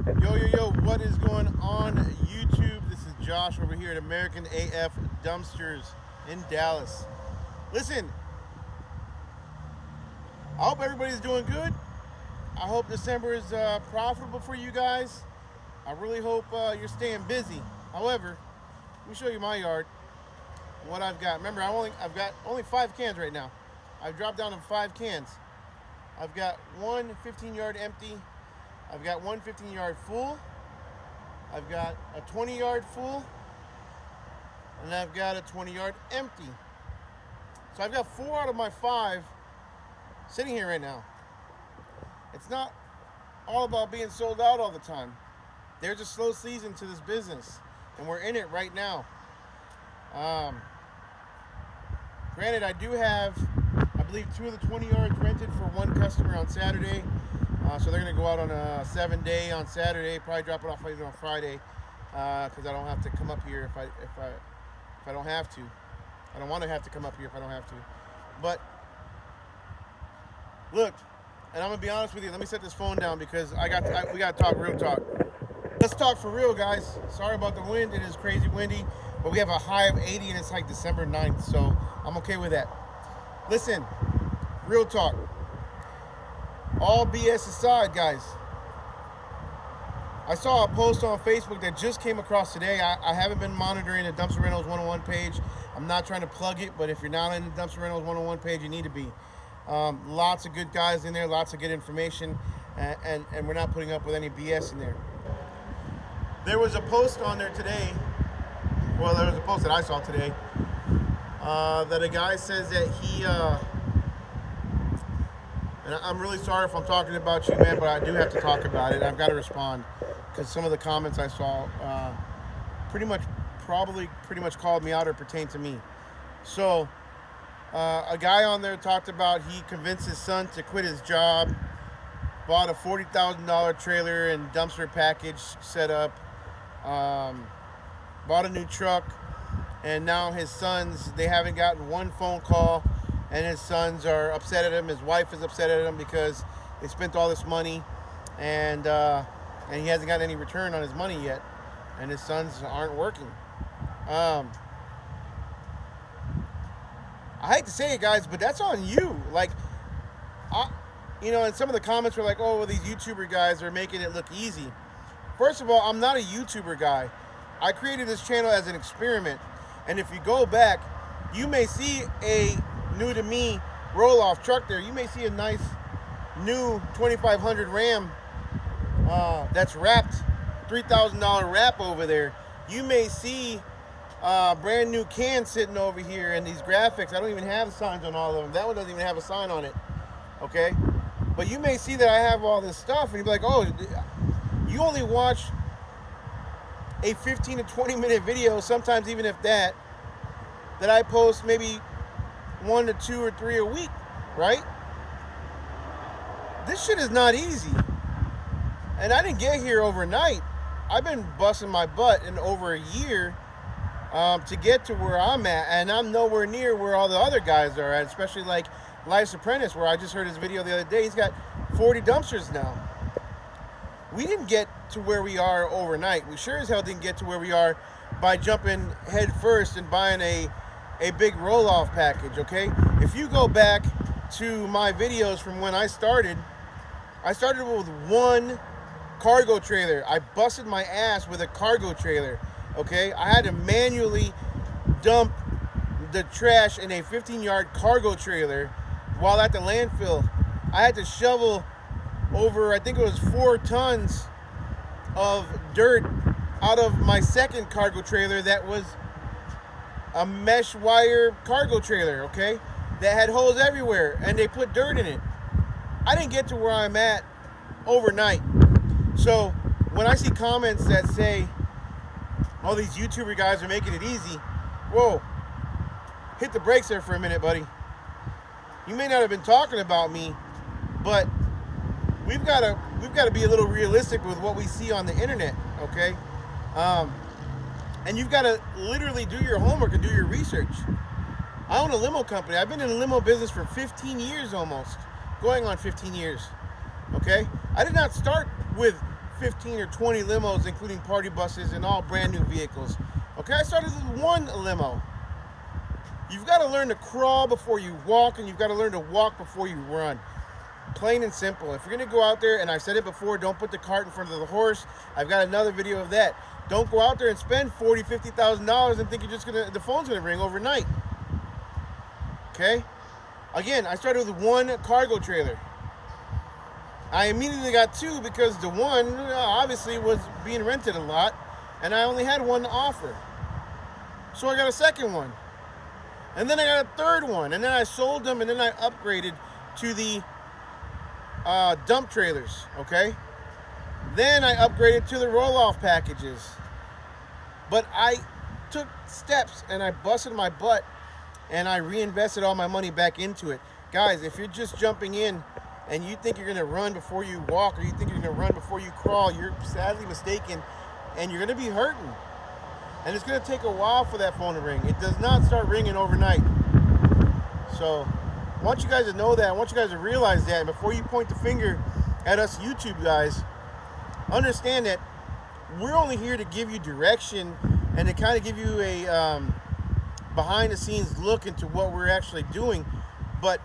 Yo, what is going on YouTube? This is Josh over here at American AF Dumpsters in Dallas. Listen, I hope everybody's doing good. I hope December is profitable for you guys. I really hope you're staying busy. However, let me show you my yard and what I've got. Remember, I've got only 5 cans right now. I've dropped down to 5 cans. I've got one 15-yard empty. I've got one 15-yard full. I've got a 20-yard full. And I've got a 20-yard empty. So I've got 4 out of my 5 sitting here right now. It's not all about being sold out all the time. There's a slow season to this business, and we're in it right now. Granted, I do have, I believe, 2 of the 20 yards rented for one customer on Saturday. So they're going to go out on a 7-day on Saturday, probably drop it off later on Friday, because I don't have to come up here if I don't have to. I don't want to have to come up here if I don't have to. But look, and I'm gonna be honest with you. Let me set this phone down because we got to talk real talk. Let's talk for real, guys. Sorry about the wind. It is crazy windy, but we have a high of 80 and it's like December 9th, so I'm okay with that. Listen, real talk. All BS aside, guys, I saw a post on Facebook that just came across today. I haven't been monitoring the Dumpster Rentals 101 page. I'm not trying to plug it, but if you're not in the Dumpster Rentals 101 page, you need to be. Lots of good guys in there, lots of good information, and we're not putting up with any BS in there. There was a post on there today, well, there was a post that I saw today, that a guy says that he, and I'm really sorry if I'm talking about you, man, but I do have to talk about it. I've got to respond because some of the comments I saw pretty much called me out or pertain to me. So a guy on there talked about he convinced his son to quit his job, bought a $40,000 trailer and dumpster package set up, bought a new truck, and now his sons, they haven't gotten one phone call. And his sons are upset at him. His wife is upset at him because they spent all this money, and he hasn't got any return on his money yet. And his sons aren't working. I hate to say it, guys, but that's on you. Like, and some of the comments were like, "Oh, well, these YouTuber guys are making it look easy." First of all, I'm not a YouTuber guy. I created this channel as an experiment, and if you go back, you may see a new to me roll-off truck there. You may see a nice new 2500 Ram that's wrapped, $3,000 wrap over there. You may see brand new can sitting over here and these graphics. I don't even have signs on all of them. That one doesn't even have a sign on it, okay? But you may see that I have all this stuff and you'll be like, oh, you only watch a 15 to 20 minute video, sometimes even if that I post maybe 1 to 2 or 3 a week, right? This shit is not easy. And I didn't get here overnight. I've been busting my butt in over a year to get to where I'm at, and I'm nowhere near where all the other guys are at, especially like Life's Apprentice, where I just heard his video the other day. He's got 40 dumpsters now. We didn't get to where we are overnight. We sure as hell didn't get to where we are by jumping head first and buying a big roll-off package, okay? If you go back to my videos from when I started with one cargo trailer. I busted my ass with a cargo trailer, okay? I had to manually dump the trash in a 15-yard cargo trailer while at the landfill. I had to shovel over, I think it was 4 tons of dirt out of my second cargo trailer that was a mesh wire cargo trailer, okay, that had holes everywhere, and they put dirt in it. I didn't get to where I'm at overnight. So when I see comments that say, oh, these YouTuber guys are making it easy, whoa, hit the brakes there for a minute, buddy. You may not have been talking about me, but we've got to be a little realistic with what we see on the internet, okay? And you've got to literally do your homework and do your research. I own a limo company. I've been in the limo business for 15 years almost, going on 15 years, okay? I did not start with 15 or 20 limos, including party buses and all brand new vehicles. Okay, I started with one limo. You've got to learn to crawl before you walk, and you've got to learn to walk before you run. Plain and simple. If you're going to go out there, and I said it before, don't put the cart in front of the horse. I've got another video of that. Don't go out there and spend $40,000, $50,000 and think you're just the phone's going to ring overnight. Okay? Again, I started with one cargo trailer. I immediately got two because the one obviously was being rented a lot, and I only had one to offer. So I got a second one. And then I got a third one, and then I sold them, and then I upgraded to the dump trailers, okay? Then I upgraded to the roll-off packages. But I took steps, and I busted my butt, and I reinvested all my money back into it. Guys, if you're just jumping in and you think you're going to run before you walk, or you think you're going to run before you crawl, you're sadly mistaken, and you're going to be hurting. And it's going to take a while for that phone to ring. It does not start ringing overnight. So I want you guys to know that. I want you guys to realize that. And before you point the finger at us YouTube guys, understand that we're only here to give you direction and to kind of give you a behind the scenes look into what we're actually doing. But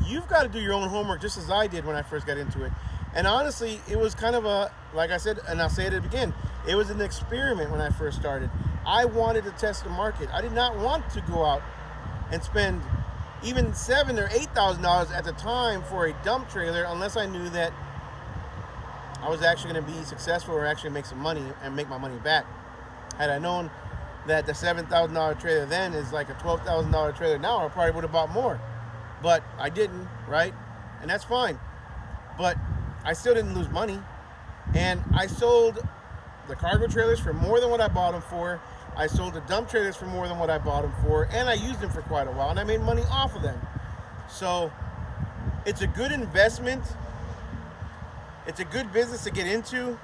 you've got to do your own homework, just as I did when I first got into it. And honestly, it was kind of a, like I said, and I'll say it again, it was an experiment when I first started. I wanted to test the market. I did not want to go out and spend even $7,000 or $8,000 at the time for a dump trailer unless I knew that I was actually going to be successful or actually make some money and make my money back. Had I known that the $7,000 trailer then is like a $12,000 trailer now, I probably would have bought more. But I didn't, right? And that's fine. But I still didn't lose money. And I sold the cargo trailers for more than what I bought them for. I sold the dump trailers for more than what I bought them for. And I used them for quite a while. And I made money off of them. So it's a good investment. It's a good business to get into.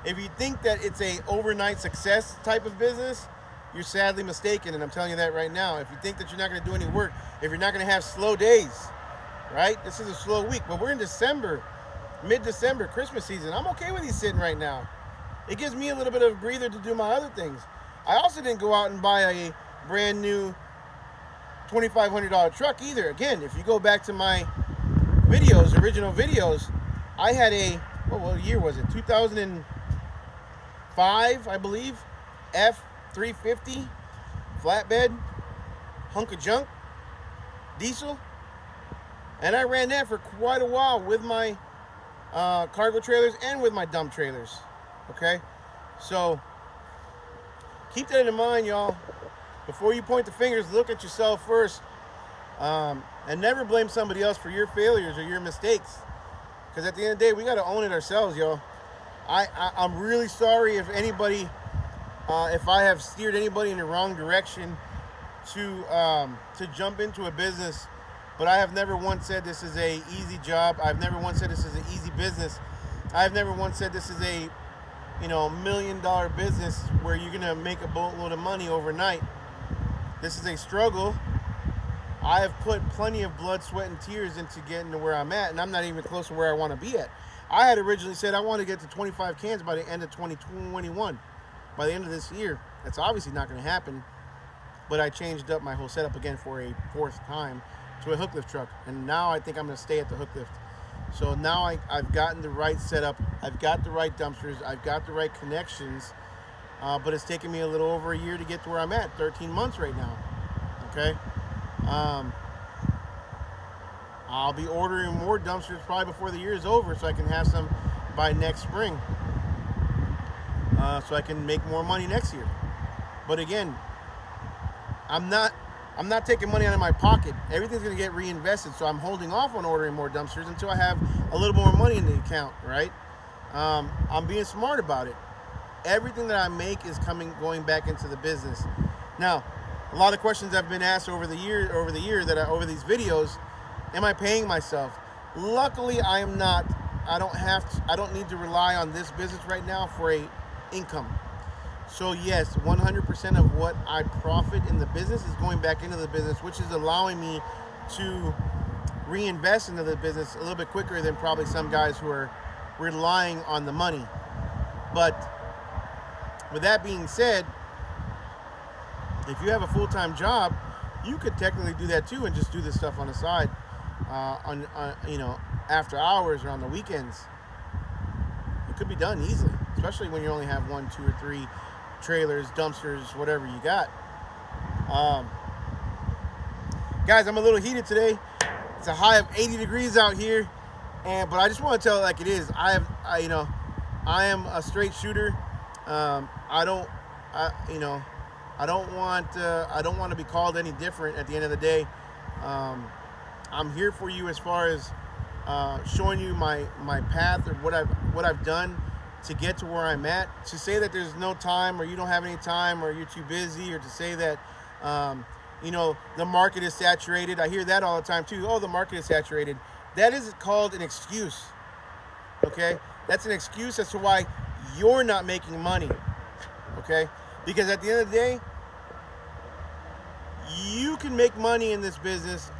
If you think that it's a overnight success type of business, you're sadly mistaken, and I'm telling you that right now. If you think that you're not going to do any work, if you're not going to have slow days, right? This is a slow week, but we're in December, mid-December, Christmas season. I'm okay with you sitting right now. It gives me a little bit of a breather to do my other things. I also didn't go out and buy a brand new $2,500 truck either. Again, if you go back to my videos, original videos, I had a, what year was it? 2005, I believe, F350 flatbed, hunk of junk, diesel, and I ran that for quite a while with my cargo trailers and with my dump trailers. Okay, so keep that in mind, y'all. Before you point the fingers, look at yourself first, and never blame somebody else for your failures or your mistakes, because at the end of the day, we got to own it ourselves, y'all. I'm really sorry if anybody, if I have steered anybody in the wrong direction to jump into a business, but I have never once said this is a easy job. I've never once said this is an easy business. I've never once said this is a, $1 million business where you're gonna make a boatload of money overnight. This is a struggle. I have put plenty of blood, sweat, and tears into getting to where I'm at, and I'm not even close to where I want to be at. I had originally said I want to get to 25 cans by the end of 2021, by the end of this year. That's obviously not going to happen, but I changed up my whole setup again for a fourth time to a hook lift truck, and now I think I'm going to stay at the hook lift. So now I've gotten the right setup, I've got the right dumpsters, I've got the right connections, but it's taken me a little over a year to get to where I'm at, 13 months right now, okay? I'll be ordering more dumpsters probably before the year is over so I can have some by next spring, so I can make more money next year. But again, I'm not taking money out of my pocket. Everything's going to get reinvested, so I'm holding off on ordering more dumpsters until I have a little more money in the account, right? I'm being smart about it. Everything that I make is going back into the business. Now, a lot of questions have been asked over these videos. Am I paying myself? Luckily, I am not. I don't need to rely on this business right now for a income. So yes, 100% of what I profit in the business is going back into the business, which is allowing me to reinvest into the business a little bit quicker than probably some guys who are relying on the money. But with that being said, if you have a full-time job, you could technically do that too and just do this stuff on the side, on after hours or on the weekends. It could be done easily, especially when you only have 1, 2, or 3 trailers, dumpsters, whatever you got. Guys, I'm a little heated today. It's a high of 80 degrees out here, but I just want to tell it like it is. I am a straight shooter. I don't want to be called any different at the end of the day. I'm here for you as far as showing you my path or what I've done to get to where I'm at. To say that there's no time, or you don't have any time, or you're too busy, or to say that the market is saturated. I hear that all the time too. Oh, the market is saturated. That is called an excuse. Okay, that's an excuse as to why you're not making money. Okay, because at the end of the day, you can make money in this business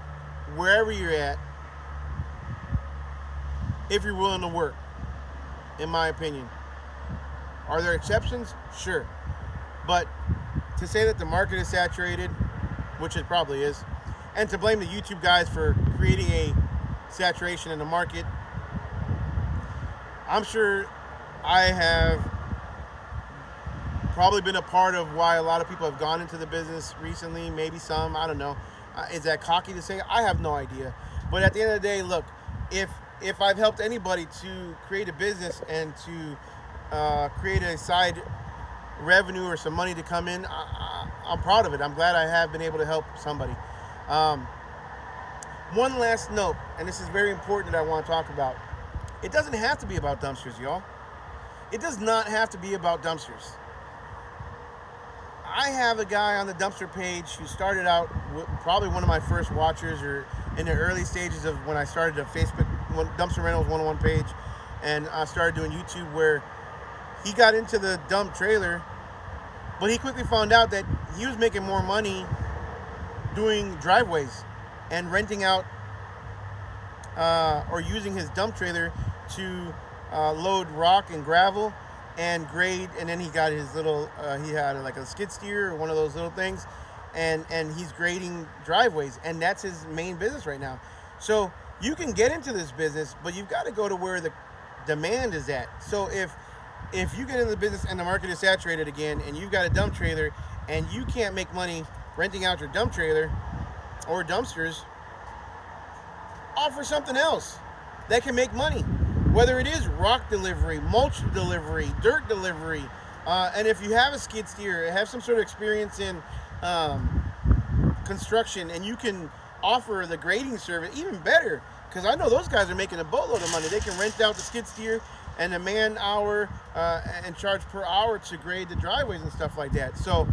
wherever you're at if you're willing to work, in my opinion. Are there exceptions? Sure. But to say that the market is saturated, which it probably is, and to blame the YouTube guys for creating a saturation in the market, I'm sure I have probably been a part of why a lot of people have gone into the business recently. Maybe some, I don't know. Is that cocky to say? I have no idea. But at the end of the day, look, if I've helped anybody to create a business and to create a side revenue or some money to come in, I'm proud of it. I'm glad I have been able to help somebody. One last note, and this is very important that I want to talk about. It doesn't have to be about dumpsters, y'all. It does not have to be about dumpsters. I have a guy on the dumpster page who started out probably one of my first watchers, or in the early stages of when I started the Facebook Dumpster Rentals 101 page, and I started doing YouTube, where he got into the dump trailer, but he quickly found out that he was making more money doing driveways and renting out or using his dump trailer to load rock and gravel and grade. And then he got his little he had like a skid steer or one of those little things, and he's grading driveways, and that's his main business right now. So you can get into this business, but you've got to go to where the demand is at. So if you get into the business and the market is saturated again, and you've got a dump trailer and you can't make money renting out your dump trailer or dumpsters, offer something else that can make money. Whether it is rock delivery, mulch delivery, dirt delivery, and if you have a skid steer, have some sort of experience in construction, and you can offer the grading service, even better, because I know those guys are making a boatload of money. They can rent out the skid steer and a man hour and charge per hour to grade the driveways and stuff like that. So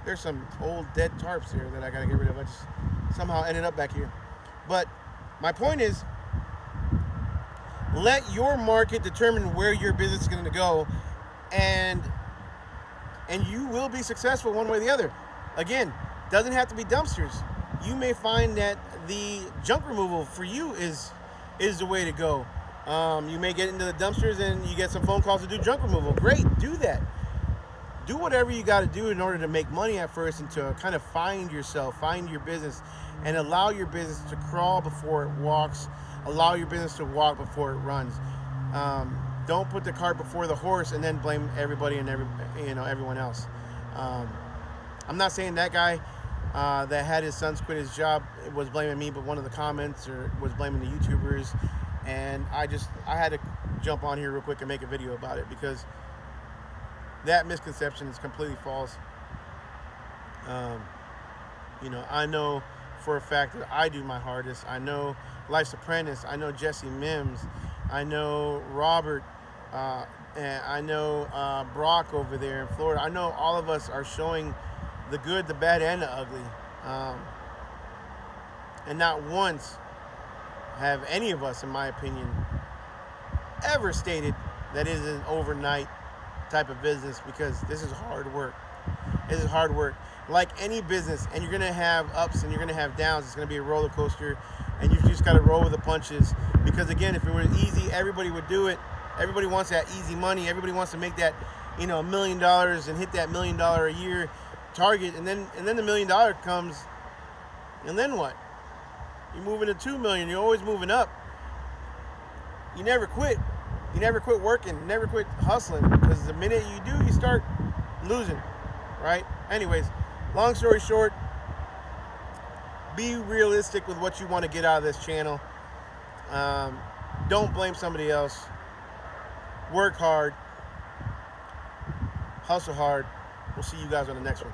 there's some old dead tarps here that I got to get rid of. I just somehow ended up back here. But my point is, let your market determine where your business is going to go, and you will be successful one way or the other. Again, doesn't have to be dumpsters. You may find that the junk removal for you is the way to go. You may get into the dumpsters and you get some phone calls to do junk removal. Great, do that. Do whatever you got to do in order to make money at first, and to kind of find yourself, find your business, and allow your business to crawl before it walks. Allow your business to walk before it runs. Don't put the cart before the horse and then blame everybody and everyone else. I'm not saying that guy that had his sons quit his job was blaming me, but one of the comments was blaming the YouTubers, and I had to jump on here real quick and make a video about it, because that misconception is completely false. I know for a fact that I do my hardest. I know Life's Apprentice. I know Jesse Mims. I know Robert. And I know Brock over there in Florida. I know all of us are showing the good, the bad, and the ugly. And not once have any of us, in my opinion, ever stated that it is an overnight type of business, because this is hard work. is hard work. Like any business, and you're gonna have ups and you're gonna have downs. It's gonna be a roller coaster, and you just gotta roll with the punches. Because again, if it were easy, everybody would do it. Everybody wants that easy money. Everybody wants to make that, $1 million and hit that $1 million a year target, and then the $1 million comes, and then what? You're moving to 2 million. You're always moving up. You never quit. You never quit working. You never quit hustling, because the minute you do, you start losing, right? Anyways, long story short, be realistic with what you want to get out of this channel. Don't blame somebody else. Work hard. Hustle hard. We'll see you guys on the next one.